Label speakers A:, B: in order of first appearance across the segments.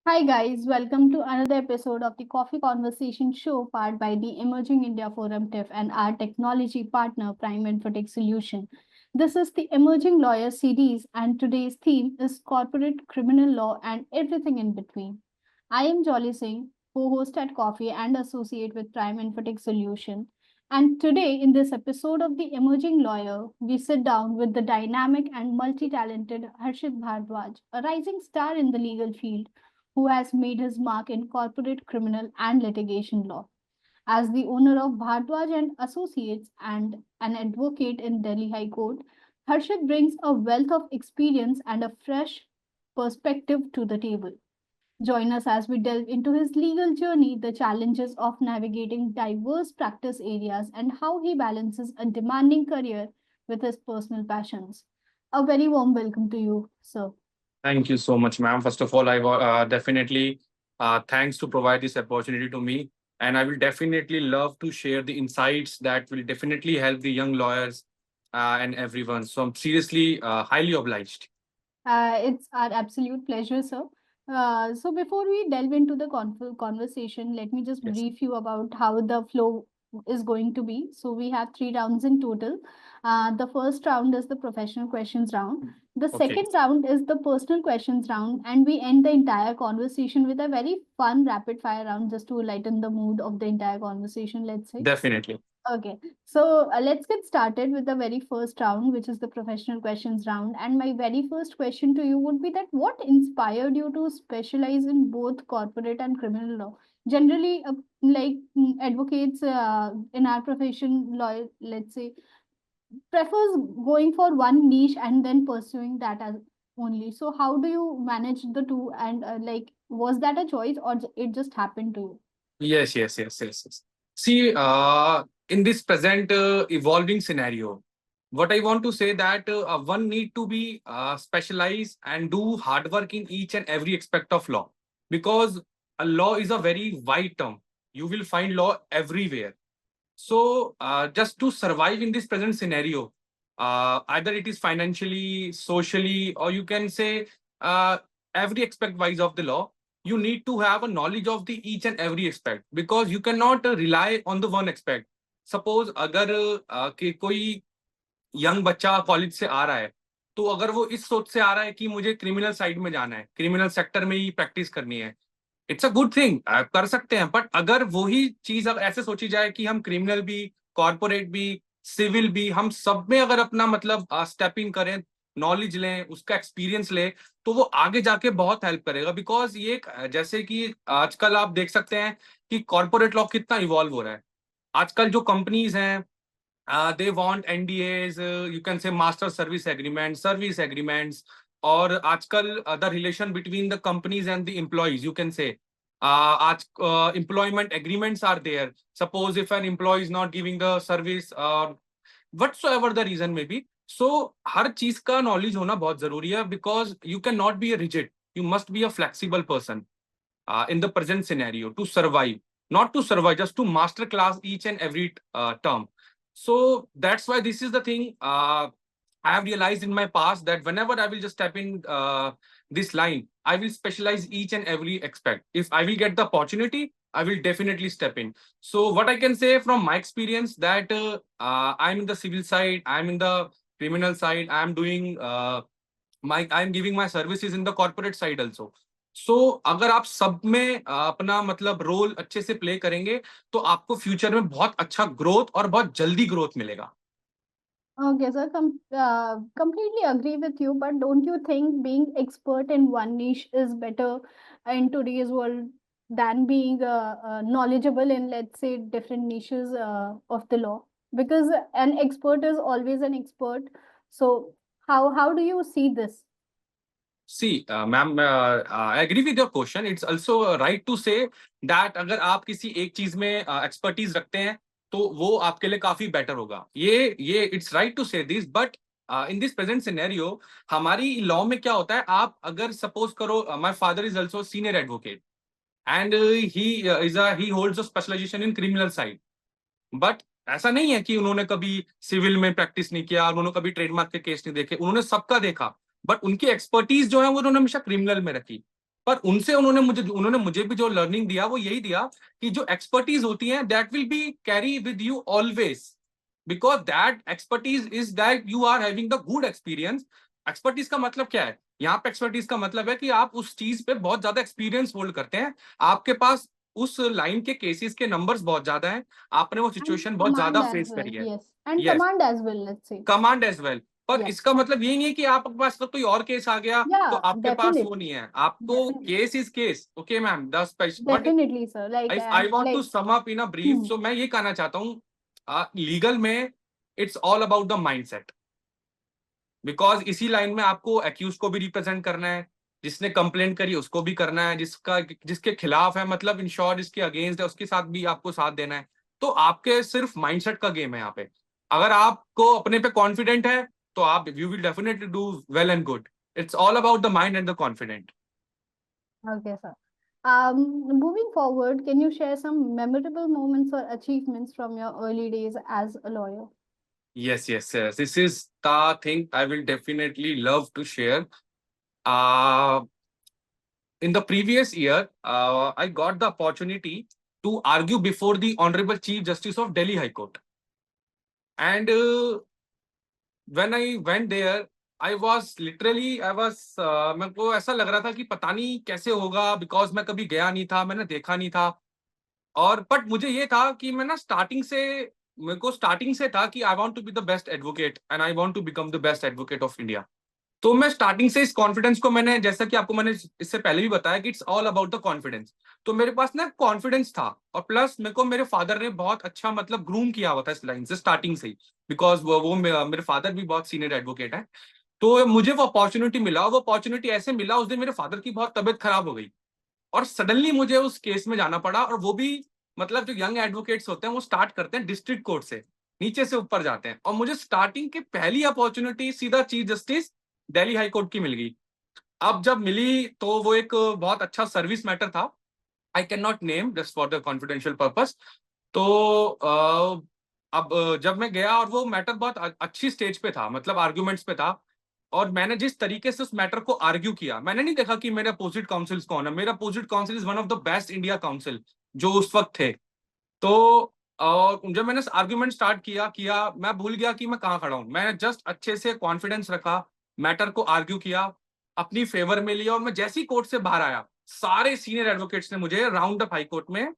A: Hi, guys. Welcome to another episode of the Coffee Conversation Show, powered by the Emerging India Forum TIFF and our technology partner, Prime Infotech Solution. This is the Emerging Lawyer series, and today's theme is corporate criminal law and everything in between. I am Jolly Singh, co host at Coffee and associate with Prime Infotech Solution. And today, in this episode of The Emerging Lawyer, we sit down with the dynamic and multi talented Harshit Bhardwaj, a rising star in the legal field who has made his mark in corporate criminal and litigation law. As the owner of Bhardwaj and Associates and an advocate in Delhi High Court, Harshit brings a wealth of experience and a fresh perspective to the table. Join us as we delve into his legal journey, the challenges of navigating diverse practice areas, and how he balances a demanding career with his personal passions. A very warm welcome to you, sir.
B: Thank you so much, ma'am. First of all, definitely thanks to provide this opportunity to me. And I will definitely love to share the insights that will definitely help the young lawyers and everyone. So I'm seriously highly obliged.
A: It's our absolute pleasure, sir. So before we delve into the conversation, let me just
B: Yes.
A: brief you about how the flow is going to be. So we have three rounds in total. The first round is the professional questions round. The
B: Okay.
A: second round is the personal questions round, and we end the entire conversation with a very fun rapid fire round just to lighten the mood of the entire conversation, let's say.
B: Definitely.
A: Okay, so let's get started with the very first round, which is the professional questions round. And my very first question to you would be that what inspired you to specialize in both corporate and criminal law? Generally, advocates in our profession, law, let's say, prefers going for one niche and then pursuing that as only. So, how do you manage the two? And was that a choice or it just happened to you?
B: Yes. See, in this present evolving scenario, what I want to say that one need to be specialized and do hard work in each and every aspect of law, because a law is a very wide term. You will find law everywhere. So just to survive in this present scenario, either it is financially, socially, or you can say uh, every aspect wise of the law, you need to have a knowledge of the each and every aspect, because you cannot rely on the one aspect. Suppose अगर कि कोई young बच्चा college से आ रहा है, तो अगर वो इस सोच से आ रहा है कि मुझे क्रिमिनल साइड में जाना है, क्रिमिनल सेक्टर में ही प्रैक्टिस करनी है, इट्स अ गुड थिंग, कर सकते हैं। बट अगर वही चीज अगर ऐसे सोची जाए कि हम क्रिमिनल भी, कॉर्पोरेट भी, सिविल भी, हम सब में अगर अपना मतलब स्टेप इन करें, नॉलेज लें, उसका एक्सपीरियंस लें, तो वो आगे जाके बहुत हेल्प करेगा। बिकॉज ये जैसे कि आजकल आप देख सकते हैं कि कॉर्पोरेट लॉ कितना इवॉल्व हो रहा है। आजकल जो कंपनीज हैं, they want NDAs, you can say master service agreements, service agreements, और आजकल the relation between the companies and the employees, you can say, आज employment agreements are there. Suppose if an employee is not giving the service, whatsoever the reason may be, so हर चीज का knowledge होना बहुत जरूरी है, because you cannot be a rigid, you must be a flexible person in the present scenario to survive, not to survive, just to master class each and every term. So that's why this is the thing. I have realized in my past that whenever I will just step in this line, I will specialize each and every aspect. If I will get the opportunity, I will definitely step in. So what I can say from my experience that I'm in the civil side, I'm in the criminal side, I'm doing I'm giving my services in the corporate side also. सो अगर आप सब में अपना मतलब role अच्छे से play करेंगे, तो आपको फ्यूचर में बहुत अच्छा ग्रोथ और बहुत जल्दी ग्रोथ मिलेगा।
A: Okay, so completely agree with you, but don't you think being expert in one niche is better in today's world than being knowledgeable in, let's say, different niches of the law? Because an expert is always an expert. So how do you see this?
B: See ma'am, I agree with your question. It's also right to say that अगर आप किसी एक चीज में expertise रखते हैं, तो वो आपके लिए काफी बेटर होगा। ये it's right to say this, but in this present scenario हमारी लॉ में क्या होता है, आप अगर सपोज करो, my father is also senior advocate and he holds a specialization in criminal side. But ऐसा नहीं है कि उन्होंने कभी सिविल में प्रैक्टिस नहीं किया, उन्होंने कभी ट्रेडमार्क के केस नहीं देखे, उन्होंने सबका देखा। बट उनकी एक्सपर्टीज जो है वो उन्होंने हमेशा क्रिमिनल में रखी। पर उन्होंने मुझे भी जो लर्निंग दिया वो यही दिया कि जो एक्सपर्टीज होती है that will be carry with you always, because that expertise is that you are having the good experience. Expertise का मतलब क्या है यहाँ पे? एक्सपर्टीज का मतलब है कि आप उस चीज पे बहुत ज्यादा एक्सपीरियंस होल्ड करते हैं, आपके पास उस लाइन के केसेस के नंबर्स बहुत ज्यादा हैं, आपने वो
A: And
B: सिचुएशन बहुत ज्यादा
A: command as
B: फेस
A: well.
B: करी है।
A: Yes. And
B: yes,
A: command as well, let's say.
B: Command as well. पर
A: Yes.
B: इसका मतलब ये नहीं है कि आपके पास तो कोई और केस आ गया तो
A: Yeah,
B: आपके पास वो
A: definitely.
B: नहीं है, आपको
A: Definitely.
B: Case is case. Okay ma'am, the special but
A: Definitely, sir. Like,
B: I
A: and
B: want to
A: like,
B: sum up in a brief.
A: hmm.
B: So मैं ये कहना चाहता हूँ लीगल में it's all about the mindset, because इसी line में आपको accused को भी रिप्रेजेंट करना है, जिसने कंप्लेंट करी उसको भी करना है, जिसके खिलाफ है मतलब इंश्योर जिसके अगेंस्ट है उसके साथ भी आपको साथ देना है। तो आपके सिर्फ माइंडसेट का गेम है यहाँ पे। अगर आपको अपने पे कॉन्फिडेंट है तो आप you will definitely do well and good. It's all about the mind and the confident.
A: Okay, sir. Moving forward, can you share some memorable moments or achievements from your early days as a lawyer?
B: Yes, yes, yes. This is the thing I will definitely love to share. Uh, in the previous year, I got the opportunity to argue before the Honorable Chief Justice of Delhi High Court. And when I went there, मेरे को ऐसा लग रहा था कि पता नहीं कैसे होगा, बिकॉज मैं कभी गया नहीं था, मैंने देखा नहीं था। और बट मुझे ये था कि मैं ना मेरे को स्टार्टिंग से था कि I want to be the best advocate and I want to become the best advocate of India. तो मैं स्टार्टिंग से इस कॉन्फिडेंस को, मैंने जैसा कि आपको मैंने इससे पहले भी बताया कि it's all about the confidence. तो मेरे पास ना कॉन्फिडेंस था, और प्लस मेरे को मेरे फादर ने बहुत अच्छा मतलब ग्रूम किया हुआ था इस लाइन से स्टार्टिंग से ही, बिकॉज मेरे फादर भी बहुत सीनियर एडवोकेट है। तो मुझे वो अपॉर्चुनिटी मिला, वो अपॉर्चुनिटी ऐसे मिला, उस दिन मेरे फादर की बहुत तबीयत खराब हो गई और सडनली मुझे उस केस में जाना पड़ा। और वो भी मतलब जो यंग एडवोकेट्स होते हैं वो स्टार्ट करते हैं डिस्ट्रिक्ट कोर्ट से, नीचे से ऊपर जाते हैं, और मुझे स्टार्टिंग की पहली अपॉर्चुनिटी सीधा chief justice Delhi high court की मिल गई। अब जब मिली तो वो एक बहुत अच्छा सर्विस मैटर था, I can not name just for the confidential purpose. तो अब जब मैं गया और वो मैटर बहुत अच्छी स्टेज पे था, मतलब आर्ग्यूमेंट्स पे था, और मैंने जिस तरीके से उस मैटर को आर्ग्यू किया, मैंने नहीं देखा कि मेरे अपोजिट काउंसिल्स कौन है। मेरा opposite council is one of the best India council जो उस वक्त थे। तो जब मैंने आर्ग्यूमेंट स्टार्ट किया मैं भूल गया कि मैं कहाँ खड़ा हूँ। मैंने जस्ट अच्छे से कॉन्फिडेंस रखा, मैटर को आर्ग्यू किया, अपनी फेवर में लिया, और मैं जैसे ही कोर्ट से बाहर आया, सारे सीनियर एडवोकेट्स ने मुझे राउंड अप हाई कोर्ट में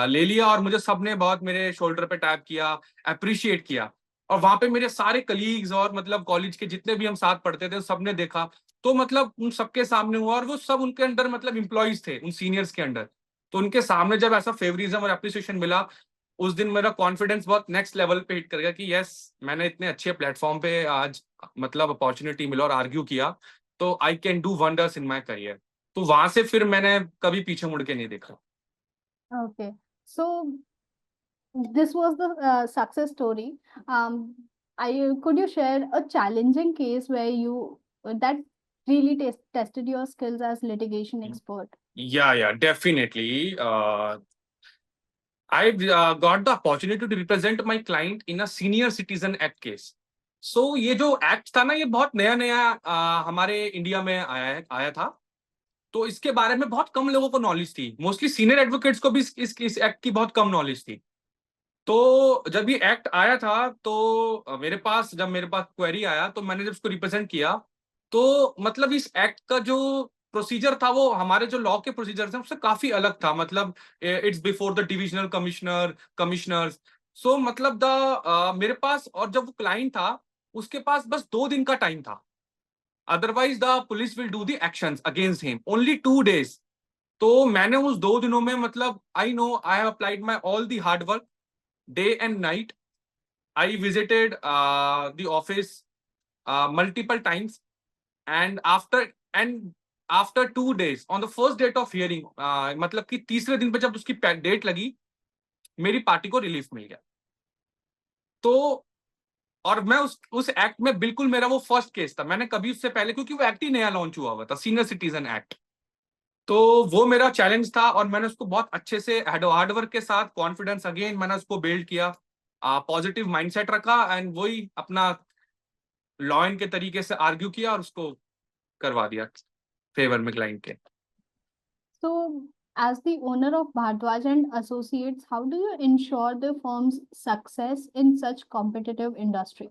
B: ले लिया, और मुझे सबने बहुत मेरे शोल्डर पे टैप किया, अप्रिशिएट किया। और वहां पे मेरे सारे कलीग्स और मतलब कॉलेज के जितने भी हम साथ पढ़ते थे सबने देखा। तो मतलब उन सबके सामने हुआ, और वो सब उनके अंडर मतलब इम्प्लॉइज थे उन सीनियर्स के अंडर। तो उनके सामने जब ऐसा फेवरिज्म और अप्रिसिएशन मिला, उस दिन मेरा कॉन्फिडेंस बहुत नेक्स्ट लेवल पे हिट कर गया कि यस, मैंने इतने अच्छे प्लेटफॉर्म पे आज मतलब अपॉर्चुनिटी मिला और आर्ग्यू किया, तो I can do wonders in my career. तो वहां से फिर मैंने कभी पीछे मुड़ के नहीं देखा।
A: Okay. So this was the success story. Could you share a challenging case where you that really tested your skills as litigation expert?
B: Yeah, definitely. I got the opportunity to represent my client in a senior citizen act case. So ये जो act था ना, ये बहुत नया नया हमारे India में आया था। तो इसके बारे में बहुत कम लोगों को नॉलेज थी, मोस्टली सीनियर एडवोकेट्स को भी इस एक्ट की बहुत कम नॉलेज थी। तो जब ये एक्ट आया था तो जब मेरे पास क्वेरी आया तो मैंने जब उसको रिप्रेजेंट किया, तो मतलब इस एक्ट का जो प्रोसीजर था वो हमारे जो लॉ के प्रोसीजर थे उससे काफी अलग था। मतलब it's before the divisional commissioners. So मतलब मेरे पास, और जब वो क्लाइंट था उसके पास बस 2 दिन का टाइम था, otherwise the police will do the actions against him, only 2 days. तो मैंने उस 2 दिनों में मतलब I know I have applied my all the hard work day and night. I visited the office multiple times, and after 2 days, on the first date of hearing, मतलब कि तीसरे दिन पे जब उसकी डेट लगी, मेरी पार्टी को रिलीफ मिल गया। तो और मैं उस एक्ट में बिल्कुल, मेरा वो फर्स्ट केस था, मैंने कभी उससे पहले, क्योंकि वो एक्ट ही नया लॉन्च हुआ था, सीनियर सिटीजन एक्ट। तो वो मेरा चैलेंज था, और मैंने उसको बहुत अच्छे से हार्ड वर्क के साथ, कॉन्फिडेंस अगेन मैंने उसको बिल्ड किया, पॉजिटिव माइंडसेट रखा, एंड वही अपना लॉ इन के तरीके से आर्ग्यू किया और उसको करवा दिया फेवर में क्लाइंट के।
A: So, as the owner of Bhardwaj and Associates, how do you ensure the firm's success in such competitive industry?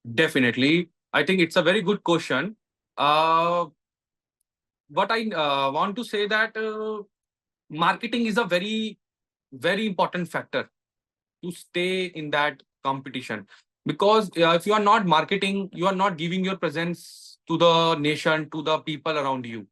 B: Definitely. I think it's a very good question. Uh, what I want to say that marketing is a very, very important factor to stay in that competition. Because if you are not marketing, you are not giving your presence to the nation, to the people around you.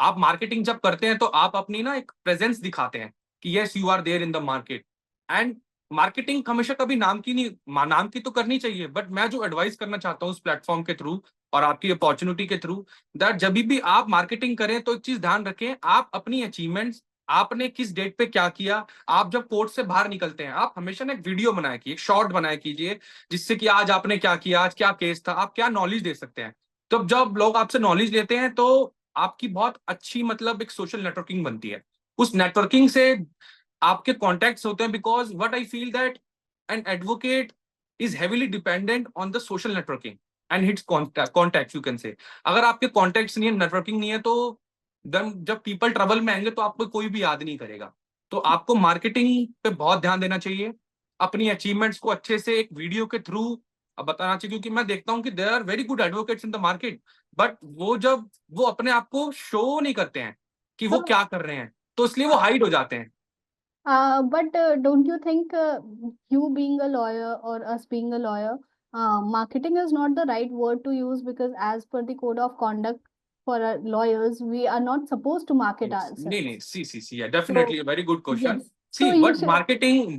B: आप marketing जब करते हैं तो आप अपनी ना एक presence दिखाते हैं कि yes you are there in the market and marketing हमेशा कभी नाम की नहीं नाम की तो करनी चाहिए बट मैं जो एडवाइस करना चाहता हूँ उस प्लेटफॉर्म के थ्रू और आपकी अपॉर्चुनिटी के थ्रू दैट जब भी आप मार्केटिंग करें तो एक चीज ध्यान रखें आप अपनी अचीवमेंट्स आपने किस डेट पे क्या किया आप जब कोर्ट से बाहर निकलते हैं आप हमेशा ना एक वीडियो बनाए कीजिए एक शॉर्ट बनाए कीजिए जिससे कि आज आपने क्या किया आज क्या केस था आप क्या नॉलेज दे सकते हैं तो जब लोग आपसे नॉलेज लेते हैं तो आपकी बहुत अच्छी मतलब एक सोशल नेटवर्किंग बनती है उस नेटवर्किंग से आपके कॉन्टेक्ट्स होते हैं because what I feel that an advocate is heavily dependent on the social networking and hits contact you can से अगर आपके कॉन्टेक्ट्स नहीं है नेटवर्किंग नहीं है तो देन जब पीपल ट्रबल में आएंगे तो आपको कोई भी याद नहीं करेगा तो आपको मार्केटिंग पे बहुत ध्यान देना चाहिए अपनी अचीवमेंट्स को अच्छे से एक वीडियो के थ्रू बताना चाहिए क्योंकि मैं देखता हूँ कि there are very good advocates in the market but वो जब वो अपने आप को शो नहीं करते हैं कि वो
A: So,
B: क्या कर रहे हैं तो इसलिए वो हाइड हो जाते हैं
A: but don't you think you being a lawyer or us being a lawyer, marketing is not the right word to use because as per the code of conduct for lawyers, we are not supposed to market
B: Yes.
A: ourselves.
B: नहीं see yeah definitely
A: So,
B: a very good question
A: yes.
B: see
A: So you should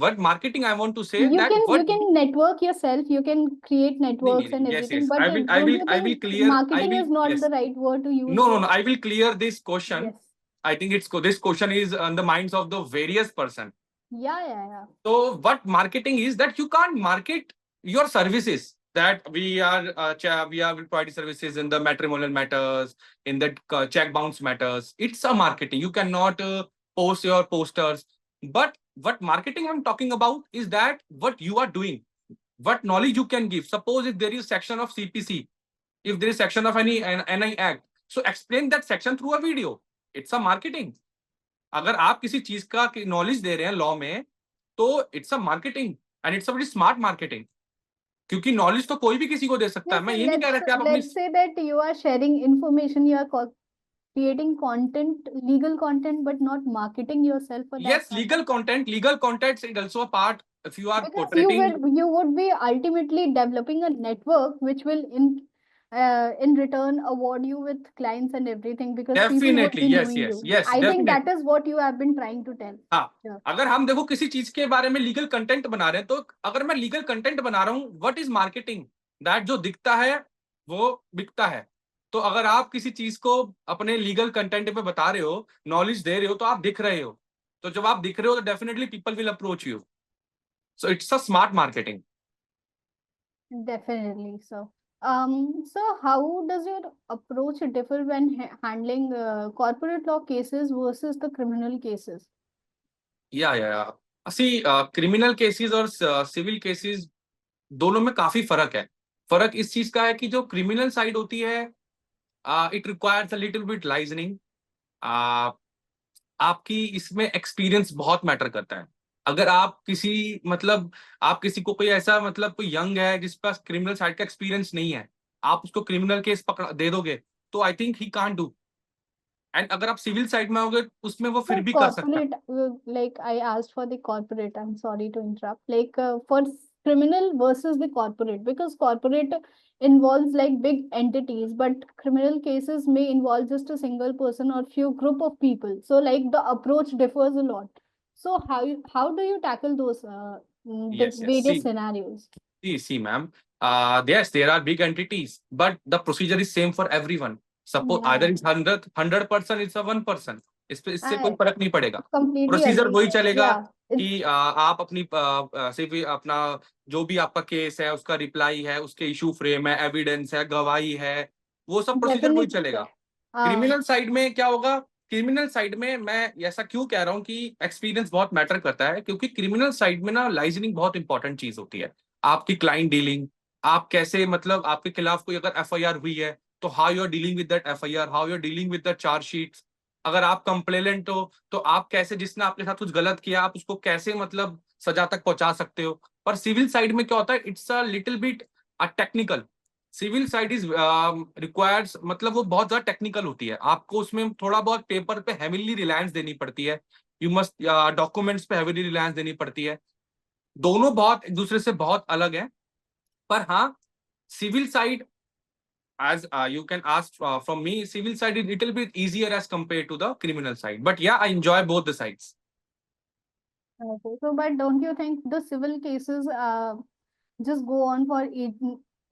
B: what marketing I want to say
A: you
B: that
A: can you can network yourself, you can create networks
B: नहीं
A: and
B: yes
A: everything,
B: yes
A: but don't you
B: I will
A: think
B: clear I
A: marketing
B: will
A: is not
B: yes
A: the right word to use
B: no
A: here?
B: I will clear this question
A: Yes.
B: I think it's this question is on the minds of the various person.
A: Yeah.
B: So what marketing is that you can't market your services that we are providing services in the matrimonial matters, in the check bounce matters. It's a marketing. You cannot post your posters. But what marketing I'm talking about is that what you are doing, what knowledge you can give. Suppose if there is section of CPC, if there is section of any NI Act, so explain that section through a video. It's a marketing. अगर आप किसी चीज का knowledge दे रहे हैं law में तो it's a marketing and it's a very smart marketing क्योंकि नॉलेज तो कोई भी किसी को दे सकता है
A: Yes,
B: मैं ये नहीं कह रहा कि आप अपनी
A: let's say that you are sharing information, you are creating content, legal content, but not marketing yourself for that
B: yes
A: matter.
B: legal content is also a part if you are
A: Because
B: portraying
A: you would be ultimately developing a network which will in return award you with clients and everything because people would
B: definitely
A: be
B: yes
A: knowing
B: yes
A: you.
B: yes
A: I think that
B: definitely
A: is what you have been trying to tell.
B: हाँ
A: Yeah.
B: अगर हम देखो किसी चीज के बारे में legal content बना रहे हैं तो अगर मैं लीगल कंटेंट बना रहा हूँ व्हाट इज मार्केटिंग दैट जो दिखता है वो बिकता है तो अगर आप किसी चीज को अपने लीगल कंटेंट पे बता रहे हो नॉलेज दे रहे हो तो आप दिख रहे हो तो जब आप दिख रहे हो तो definitely people will approach you so it's a smart marketing
A: Definitely. So how does your approach differ when handling corporate law cases versus the criminal cases?
B: या सी क्रिमिनल केसेस और सिविल केसेस दोनों में काफी फर्क है फर्क इस चीज का है कि जो क्रिमिनल साइड होती है it requires a little bit liaisoning आपकी इसमें एक्सपीरियंस बहुत मैटर करता है अगर आप किसी मतलब आप किसी को कोई ऐसा मतलब कोई यंग है जिस पास क्रिमिनल साइड का एक्सपीरियंस नहीं है आप उसको क्रिमिनल केस पकड़ा दे दोगे तो I think he can't do and अगर आप सिविल साइड में होगे उसमें वो फिर
A: For
B: भी कर सकता है
A: corporate, like I asked for the corporate, I'm sorry to interrupt. Like for criminal versus the corporate, because corporate involves like big entities, but criminal cases may involve just a single person or few group of people. So like the approach differs a lot. So how do you tackle those the
B: yes yes
A: various scenarios?
B: see, ma'am. Yes, there are big entities, but the procedure is same for everyone. Suppose either
A: Yeah,
B: it's 100% it's a 1 person. इससे कोई
A: I
B: फर्क नहीं पड़ेगा
A: completely
B: procedure
A: agree.
B: वही चलेगा
A: Yeah, it's
B: कि आप अपनी सिर्फ अपना जो भी आपका केस है उसका रिप्लाई है उसके इशू फ्रेम है एविडेंस है गवाही है वो सब प्रोसीजर वही
A: definitely.
B: चलेगा
A: Um,
B: क्रिमिनल साइड में क्या होगा क्रिमिनल साइड में मैं ऐसा क्यों कह रहा हूँ कि एक्सपीरियंस बहुत मैटर करता है क्योंकि क्रिमिनल साइड में ना लाइजनिंग बहुत इंपॉर्टेंट चीज होती है आपकी क्लाइंट डीलिंग आप कैसे मतलब आपके खिलाफ कोई अगर एफआईआर हुई है तो how you are dealing with that FIR how you are dealing with the charge sheets अगर आप कंप्लेनेंट हो तो आप कैसे, जिसने आपके साथ कुछ गलत किया आप उसको कैसे मतलब सजा तक पहुंचा सकते हो। पर सिविल साइड में क्या होता है, it's a little bit technical. Civil side is requires, मतलब वो बहुत ज्यादा टेक्निकल होती है, आपको उसमें थोड़ा बहुत पेपर पे हेवीली रिलायंस देनी पड़ती है, यू मस्ट डॉक्यूमेंट्स पे हेवीली रिलायंस देनी पड़ती है। दोनों बहुत एक दूसरे से बहुत अलग है। पर हाँ, civil side, as you can ask from me, civil side is little bit easier as compared to the criminal side. But yeah, I enjoy both the sides.
A: Okay. So, but don't you think the civil cases just go on for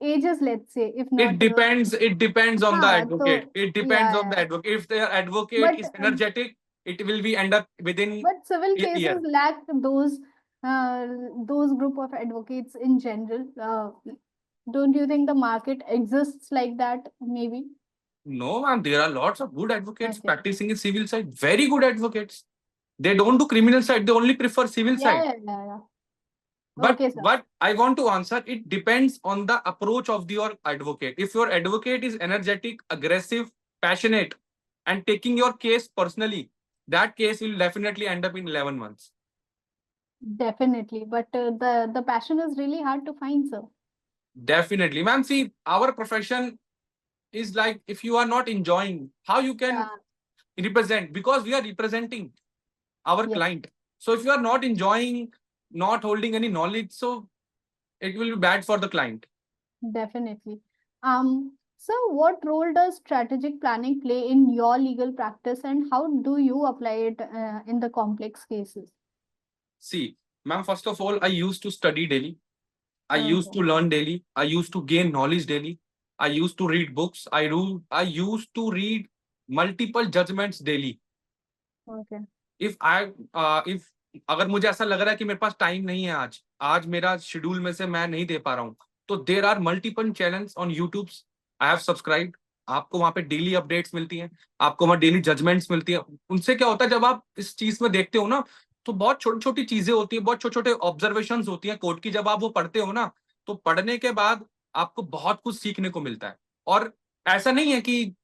A: ages, let's say, if
B: It
A: not
B: depends. It depends on the
A: हाँ
B: advocate.
A: तो
B: It depends on the
A: yeah,
B: advocate. If their advocate
A: but
B: is energetic, it will be end up within
A: civil
B: a
A: cases
B: year.
A: lack uh, those group of advocates in general. Don't you think the market exists like that? Maybe.
B: No, ma'am, there are lots of good advocates
A: Okay.
B: practicing in civil side. Very good advocates. They don't do criminal side. They only prefer civil
A: Yeah,
B: side.
A: yeah, yeah, yeah.
B: But
A: Okay, sir.
B: what I want to answer, it depends on the approach of your advocate. If your advocate is energetic, aggressive, passionate, and taking your case personally, that case will definitely end up in 11 months.
A: Definitely. But the passion is really hard to find, sir.
B: Definitely. Ma'am, see, our profession is like, if you are not enjoying, how you can
A: Yeah.
B: represent? Because we are representing our
A: Yes,
B: client. So if you are not enjoying, not holding any knowledge, so it will be bad for the client.
A: definitely. So what role does strategic planning play in your legal practice, and how do you apply it in the complex cases?
B: See, ma'am, first of all, I used to study daily. I used
A: Okay.
B: to learn daily. I used to gain knowledge daily. I used to read books. I used to read multiple judgments daily.
A: Okay.
B: If अगर मुझे ऐसा लग रहा है कि मेरे पास time नहीं है, आज आज मेरा शेड्यूल में से मैं नहीं दे पा रहा हूँ, तो there are multiple channels on YouTube. I have subscribe. आपको वहां पे डेली अपडेट्स मिलती हैं, आपको वहां डेली जजमेंट्स मिलती हैं। उनसे क्या होता है, जब आप इस चीज में देखते हो ना, तो बहुत छोटी छोटी चीजें होती है, बहुत छोटे छोटे ऑब्जर्वेशन होती हैं कोर्ट की। जब आप वो पढ़ते हो ना, तो पढ़ने के बाद आपको बहुत कुछ सीखने को मिलता है। और ऐसा नहीं है कि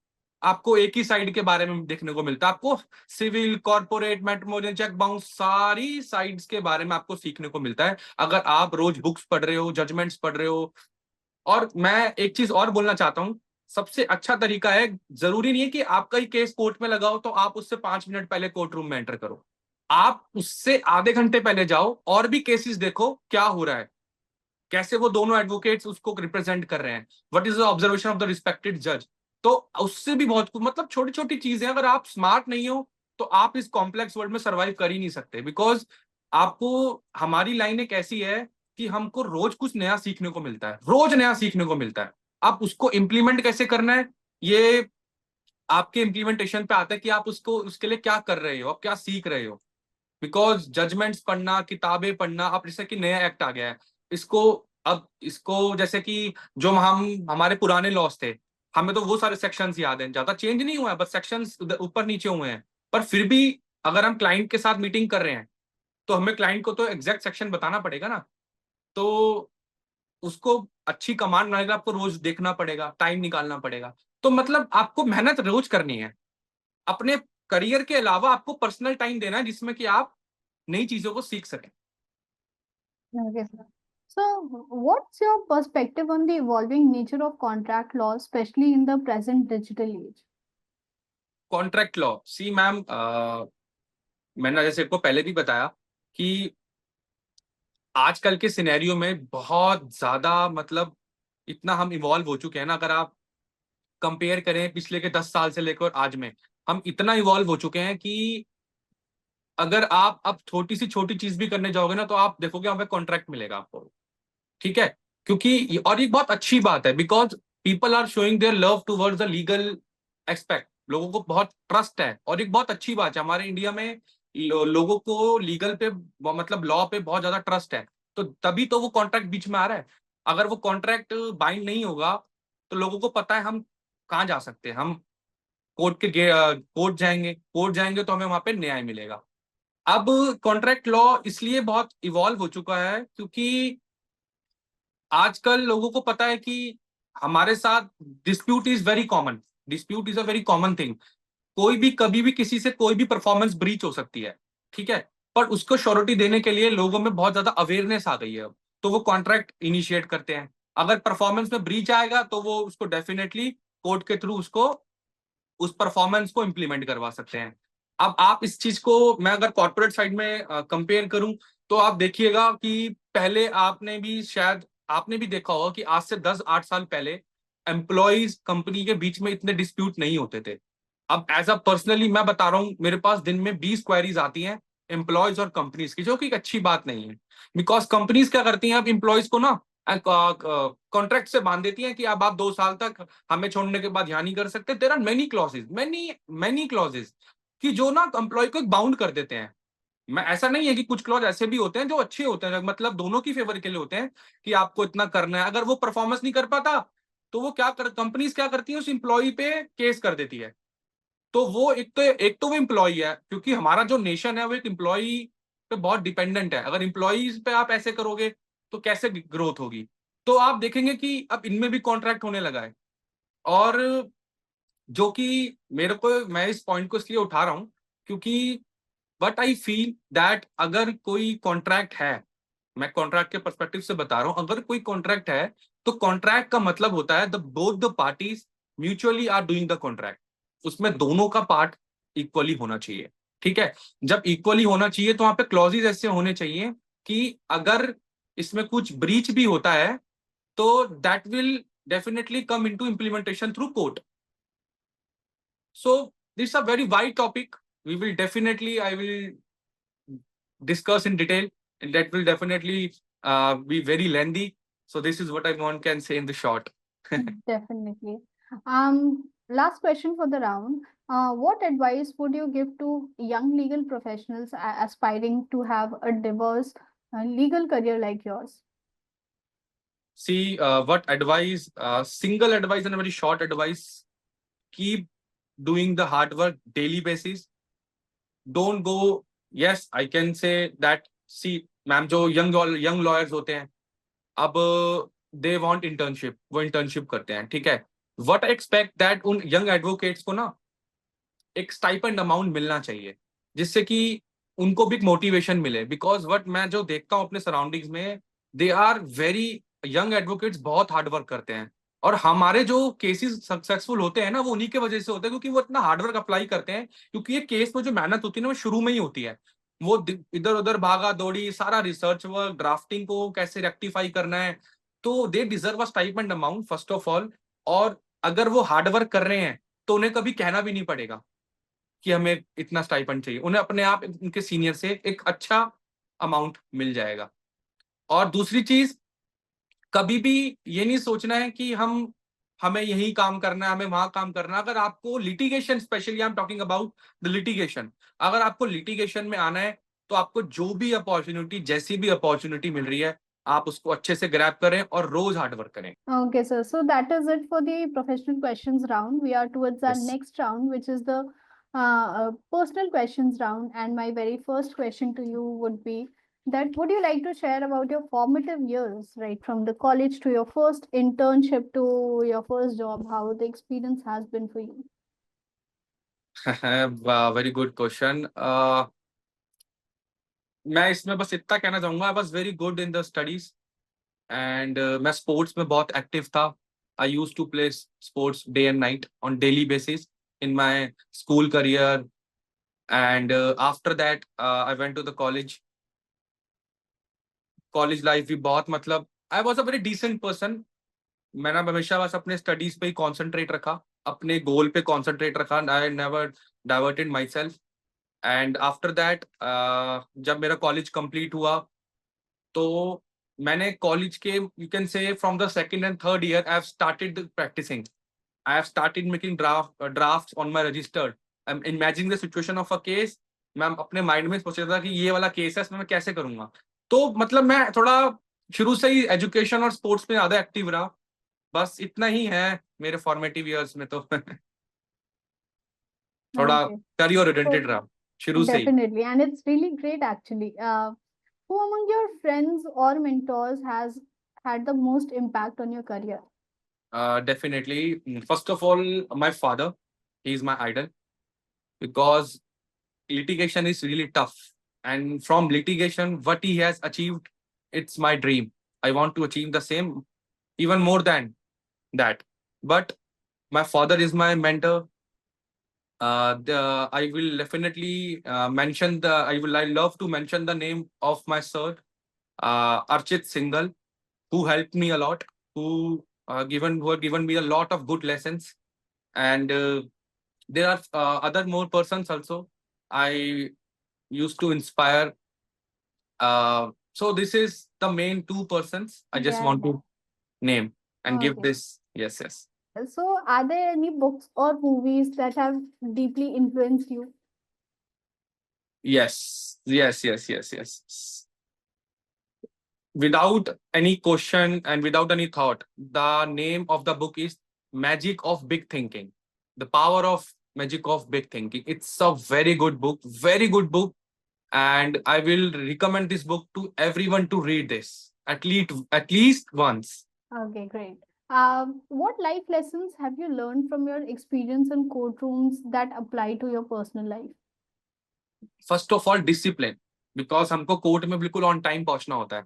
B: आपको एक ही साइड के बारे में देखने को मिलता है, आपको civil, corporate, matrimonial, cheque bounce, सारी साइड्स के बारे में आपको सीखने को मिलता है, अगर आप रोज बुक्स पढ़ रहे हो, जजमेंट्स पढ़ रहे हो। और मैं एक चीज और बोलना चाहता हूँ, सबसे अच्छा तरीका है, जरूरी नहीं है कि आपका ही केस कोर्ट में लगा हो तो आप उससे 5 मिनट पहले कोर्ट रूम में एंटर करो। आप उससे आधे घंटे पहले जाओ और भी केसेस देखो क्या हो रहा है, कैसे वो दोनों एडवोकेट्स उसको रिप्रेजेंट कर रहे हैं, what is the observation of the respected जज। तो उससे भी बहुत कुछ, मतलब छोटी छोटी चीजें, अगर आप स्मार्ट नहीं हो तो आप इस कॉम्प्लेक्स वर्ल्ड में सर्वाइव कर ही नहीं सकते। बिकॉज आपको, हमारी लाइन एक ऐसी है कि हमको रोज कुछ नया सीखने को मिलता है, रोज नया सीखने को मिलता है। आप उसको इम्प्लीमेंट कैसे करना है, ये आपके इम्प्लीमेंटेशन पे आता है कि आप उसको, उसके लिए क्या कर रहे हो, आप क्या सीख रहे हो। बिकॉज जजमेंट्स पढ़ना, किताबें पढ़ना, अब जैसे कि नया एक्ट आ गया है, इसको, अब इसको जैसे कि जो हम हमारे पुराने लॉस थे, हमें तो वो सारे सेक्शंस याद हैं, ज्यादा चेंज नहीं हुआ है, बस सेक्शंस ऊपर नीचे हुए हैं। पर फिर भी अगर हम क्लाइंट के साथ मीटिंग कर रहे हैं, तो हमें क्लाइंट को तो एग्जैक्ट सेक्शन बताना पड़ेगा ना। तो उसको अच्छी कमांड बनाने के लिए आपको रोज देखना पड़ेगा, टाइम निकालना पड़ेगा। तो मतलब आपको मेहनत रोज करनी है। अपने करियर के अलावा आपको पर्सनल टाइम देना है, जिसमें कि आप नई चीजों को सीख सकें।
A: Okay, sir. So, what's your perspective on the evolving nature of contract law, especially in the present digital age?
B: Contract law, see ma'am, मैंने जैसे आपको पहले भी बताया कि आजकल के सिनेरियो में बहुत ज्यादा, मतलब इतना हम इवॉल्व हो चुके हैं ना, अगर आप कंपेयर करें पिछले के 10 साल से लेकर आज में, हम इतना इवॉल्व हो चुके हैं कि अगर आप अब छोटी सी छोटी चीज भी करने जाओगे ना, तो आप देखोगे वहां पे कॉन्ट्रैक्ट मिलेगा आपको। ठीक है, क्योंकि और ये बहुत अच्छी बात है, because people are showing their love towards the legal expect. लोगों को बहुत ट्रस्ट है, और एक बहुत अच्छी बात है, हमारे इंडिया में लोगों को लीगल पे, मतलब लॉ पे बहुत ज्यादा ट्रस्ट है। तो तभी तो वो कॉन्ट्रैक्ट बीच में आ रहा है। अगर वो कॉन्ट्रैक्ट बाइंड नहीं होगा, तो लोगों को पता है हम कहाँ जा सकते हैं, हम कोर्ट जाएंगे तो हमें वहां पे न्याय मिलेगा। अब कॉन्ट्रैक्ट लॉ इसलिए बहुत इवॉल्व हो चुका है, क्योंकि आजकल लोगों को पता है कि हमारे साथ dispute is very common, dispute is a very common thing. कोई भी कभी भी किसी से कोई भी परफॉर्मेंस ब्रीच हो सकती है, ठीक है, पर उसको श्योरिटी देने के लिए लोगों में बहुत ज्यादा अवेयरनेस आ गई है अब, तो वो कॉन्ट्रैक्ट इनिशिएट करते हैं। अगर परफॉर्मेंस में ब्रीच आएगा तो वो उसको डेफिनेटली कोर्ट के थ्रू उसको उस परफॉर्मेंस को इम्प्लीमेंट करवा सकते हैं। अब आप इस चीज को मैं अगर कॉर्पोरेट साइड में कंपेयर करूं तो आप देखिएगा कि पहले आपने भी शायद आपने भी देखा होगा कि आज से 10-8 साल पहले एम्प्लॉयज कंपनी के बीच में इतने डिस्प्यूट नहीं होते थे। अब एज अ पर्सनली मैं बता रहा हूँ, मेरे पास दिन में 20 क्वेरीज आती हैं एम्प्लॉयज और कंपनीज की, जो कि एक अच्छी बात नहीं है। बिकॉज कंपनीज क्या करती हैं, अब एम्प्लॉयज को ना कॉन्ट्रैक्ट से बांध देती हैं कि अब आप 2 साल तक हमें छोड़ने के बाद यहाँ नहीं कर सकते। There are many clauses, many many clauses कि जो ना एम्प्लॉय को एक बाउंड कर देते हैं। मैं ऐसा नहीं है कि कुछ क्लॉज ऐसे भी होते हैं जो अच्छे होते हैं, मतलब दोनों की फेवर के लिए होते हैं कि आपको इतना करना है। अगर वो परफॉर्मेंस नहीं कर पाता तो वो क्या कर कंपनीज क्या करती है, उस एम्प्लॉय पे केस कर देती है। तो वो एक तो वो एम्प्लॉय है, क्योंकि हमारा जो नेशन है वो एक एम्प्लॉय पे बहुत डिपेंडेंट है। अगर एम्प्लॉयज पे आप ऐसे करोगे तो कैसे ग्रोथ होगी। तो आप देखेंगे कि अब इनमें भी कॉन्ट्रैक्ट होने लगा है। और जो कि मेरे को मैं इस पॉइंट को इसलिए उठा रहा हूं क्योंकि बट आई फील दैट अगर कोई कॉन्ट्रैक्ट है, मैं कॉन्ट्रैक्ट के पर्सपेक्टिव से बता रहा हूं, अगर कोई कॉन्ट्रैक्ट है तो कॉन्ट्रैक्ट का मतलब होता है the both the parties mutually are doing the contract. उसमें दोनों का पार्ट इक्वली होना चाहिए, ठीक है। जब इक्वली होना चाहिए तो वहां पे क्लॉजेज ऐसे होने चाहिए कि अगर इसमें कुछ ब्रीच भी होता है तो that will definitely come into implementation through court. So this is a very wide topic. We will definitely, I will discuss in detail, and that will definitely be very lengthy. So this is what I want can say in the short.
A: Definitely. Last question for the round. What advice would you give to young legal professionals aspiring to have a diverse legal career like yours?
B: See, what advice? Single advice and a very short advice. Keep doing the hard work daily basis. Don't go. Yes, I can say that. See, ma'am जो young lawyers होते हैं अब they want internship, वो internship करते हैं, ठीक है। What expect that उन यंग एडवोकेट्स को ना एक स्टाइपेंड अमाउंट मिलना चाहिए जिससे कि उनको भी मोटिवेशन मिले। बिकॉज व्हाट मैं जो देखता हूँ अपने सराउंडिंग्स में, they are very young advocates बहुत हार्ड वर्क करते हैं। और हमारे जो केसेस सक्सेसफुल होते हैं ना वो उन्हीं के वजह से होते हैं क्योंकि वो इतना हार्डवर्क अप्लाई करते हैं। क्योंकि ये केस में जो मेहनत होती है ना वो शुरू में ही होती है। वो इधर उधर भागा दौड़ी, सारा रिसर्च वर्क, ड्राफ्टिंग को कैसे रेक्टिफाई करना है। तो they deserve a stipend amount first of all. और अगर वो हार्डवर्क कर रहे हैं तो उन्हें कभी कहना भी नहीं पड़ेगा कि हमें इतना स्टाइपेंड चाहिए। उन्हें अपने आप उनके सीनियर से एक अच्छा अमाउंट मिल जाएगा। और दूसरी चीज, कभी भी ये नहीं सोचना है कि हमें यही काम करना है, हमें वहां काम करना है। अगर आपको litigation, specially I am talking about the litigation, अगर आपको लिटिगेशन में आना है तो आपको जो भी अपॉर्चुनिटी, जैसी भी अपॉर्चुनिटी मिल रही है, आप उसको अच्छे से ग्रैब करें और रोज हार्डवर्क करें।
A: Okay, sir. So that is it for the professional questions round. We are towards our
B: yes.
A: next round, which is the personal questions round. And my very first question to you would be that would you like to share about your formative years, right, from the college to your first internship to your first job, how the experience has been for you?
B: Very good question. मैं इसमें बस इतना कहना चाहूंगा, I was very good in the studies and मैं sports में बहुत active था। I use to play sports day and night on daily basis in my school career. And after that I went to the college. College life भी बहुत, मतलब I was a very decent person. मैंने हमेशा बस अपने studies पे ही concentrate रखा, अपने गोल पे कॉन्सेंट्रेट रखा। I never diverted myself. And after that जब मेरा कॉलेज कंप्लीट हुआ तो मैंने कॉलेज के, you can say from the second and third year, I have started practising. I have started making drafts on my registered. I am imagining the situation of a case. मैं अपने mind में सोच रहा था कि ये वाला केस है, इसमें मैं कैसे करूंगा। तो मतलब मैं थोड़ा शुरू से ही एजुकेशन और स्पोर्ट्स में ज्यादा एक्टिव रहा। बस इतना ही है मेरे फॉर्मेटिव ईयर्स में तो थोड़ा
A: Okay.
B: करियर
A: So
B: ओरिएंटेड रहा शुरू से ही।
A: definitely, and it's really great actually. Who among your friends or mentors has had the most impact on your career?
B: Definitely, first of all, my father, he is my idol. because litigation is really tough. And from litigation, what he has achieved, it's my dream. I want to achieve the same, even more than that. But my father is my mentor. I will definitely mention the. I love to mention the name of my sir, Archit Singhal, who helped me a lot, who have given me a lot of good lessons, and there are other more persons also. I used to inspire. So this is the main two persons I just
A: Yeah,
B: want
A: yeah.
B: to name and give
A: Okay.
B: this. Yes, yes.
A: So, are there any books or movies that have deeply influenced you?
B: Yes, yes, yes, yes, yes. Without any question and without any thought, the name of the book is Magic of Big Thinking. The Power of Magic of Big Thinking. It's a very good book, very good book. And I will recommend this book to everyone to read this at least once.
A: Okay, great. What life lessons have you learned from your experience in courtrooms that apply to your personal life?
B: First of all discipline, because हमको court में बिल्कुल on time पहुंचना होता है,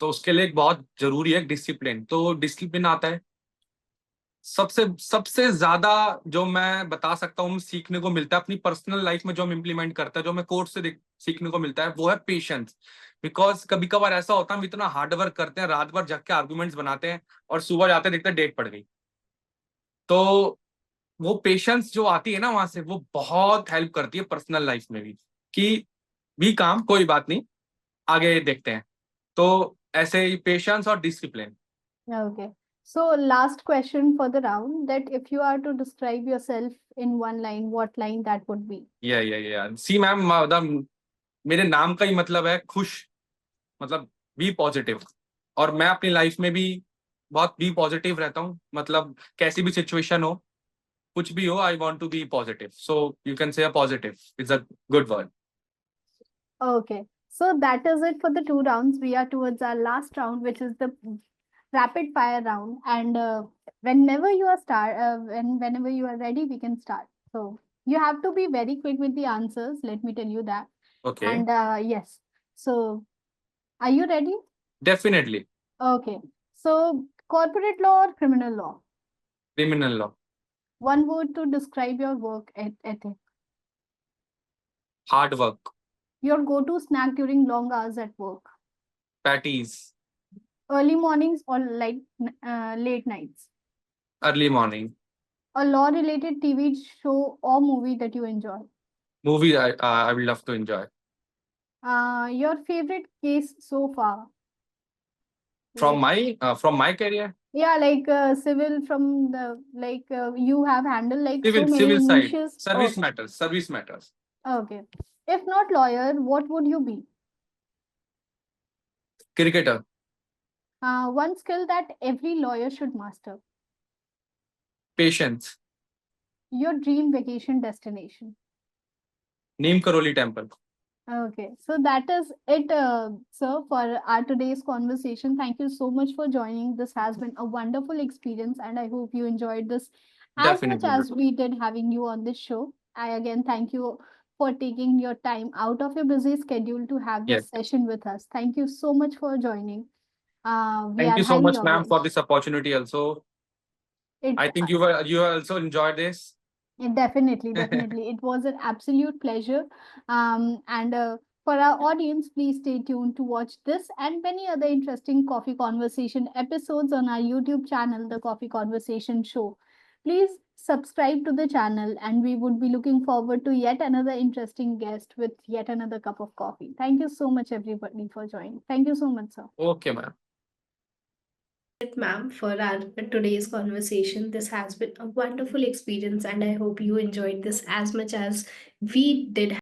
B: तो उसके लिए एक बहुत जरूरी है डिसिप्लिन। तो डिसिप्लिन आता है सबसे सबसे ज्यादा जो मैं बता सकता हूँ सीखने को मिलता है अपनी पर्सनल लाइफ में, जो हम इम्प्लीमेंट करते हैं, जो हमें कोर्ट से सीखने को मिलता है, वो है पेशेंस। बिकॉज कभी कभार ऐसा होता है हम इतना हार्ड वर्क करते हैं, रात भर जग के आर्गूमेंट्स बनाते हैं, और सुबह जाते देखते हैं डेट पड़ गई। तो वो पेशेंस जो आती है ना वहां से, वो बहुत हेल्प करती है पर्सनल लाइफ में भी, कि भी काम कोई बात नहीं, आगे देखते हैं। तो ऐसे ही पेशेंस और discipline.
A: Okay. So, last question for the round, that if you are to describe yourself in one line, what line that would be?
B: या सी मैम, मतलब मेरे नाम का ही मतलब है खुश, मतलब बी पॉजिटिव। और मैं अपनी लाइफ में भी बहुत बी पॉजिटिव रहता हूँ, मतलब कैसी भी सिचुएशन हो, कुछ भी हो, I want to be positive. So you can say a positive is a good word.
A: Okay. So, that is it for the two rounds. We are towards our last round, which is the rapid fire round. And whenever you are whenever you are ready, we can start. So, you have to be very quick with the answers. Let me tell you that.
B: Okay,
A: And yes. So, are you ready?
B: Definitely.
A: Okay. So, corporate law or criminal law?
B: Criminal law.
A: One word to describe your work ethic.
B: Hard work.
A: Your go-to snack during long hours at work.
B: Patties.
A: Early mornings or late nights.
B: Early morning.
A: A law-related TV show or movie that you enjoy.
B: Movie I will love to enjoy.
A: Your favorite case so far.
B: From
A: Like,
B: my career.
A: yeah, like civil from the you have handled like so
B: civil
A: many
B: civil side,
A: niches.
B: Service
A: Okay.
B: Matters, service matters.
A: Okay. If not lawyer, what would you be?
B: Cricketer.
A: One skill that every lawyer should master.
B: Patience.
A: Your dream vacation destination.
B: Neem Karoli temple.
A: Okay, so that is it, sir, for our today's conversation. Thank you so much for joining. This has been a wonderful experience, and I hope you enjoyed this as much
B: definitely.
A: as we did having you on this show. I again thank you for taking your time out of your busy schedule to have
B: yes,
A: this session with us. Thank you so much for joining. We
B: thank
A: are
B: you so
A: highly
B: much ma'am for
A: obliged.
B: This opportunity also.
A: It
B: I think you also enjoyed this.
A: Definitely, definitely. It was an absolute pleasure. And for our audience, please stay tuned to watch this and many other interesting coffee conversation episodes on our YouTube channel, The Coffee Conversation Show. Please subscribe to the channel, and we would be looking forward to yet another interesting guest with yet another cup of coffee. Thank you so much, everybody, for joining. Thank you so much, sir.
B: Okay ma'am.
C: It, ma'am, for our today's conversation. This has been a wonderful experience, and I hope you enjoyed this as much as we did.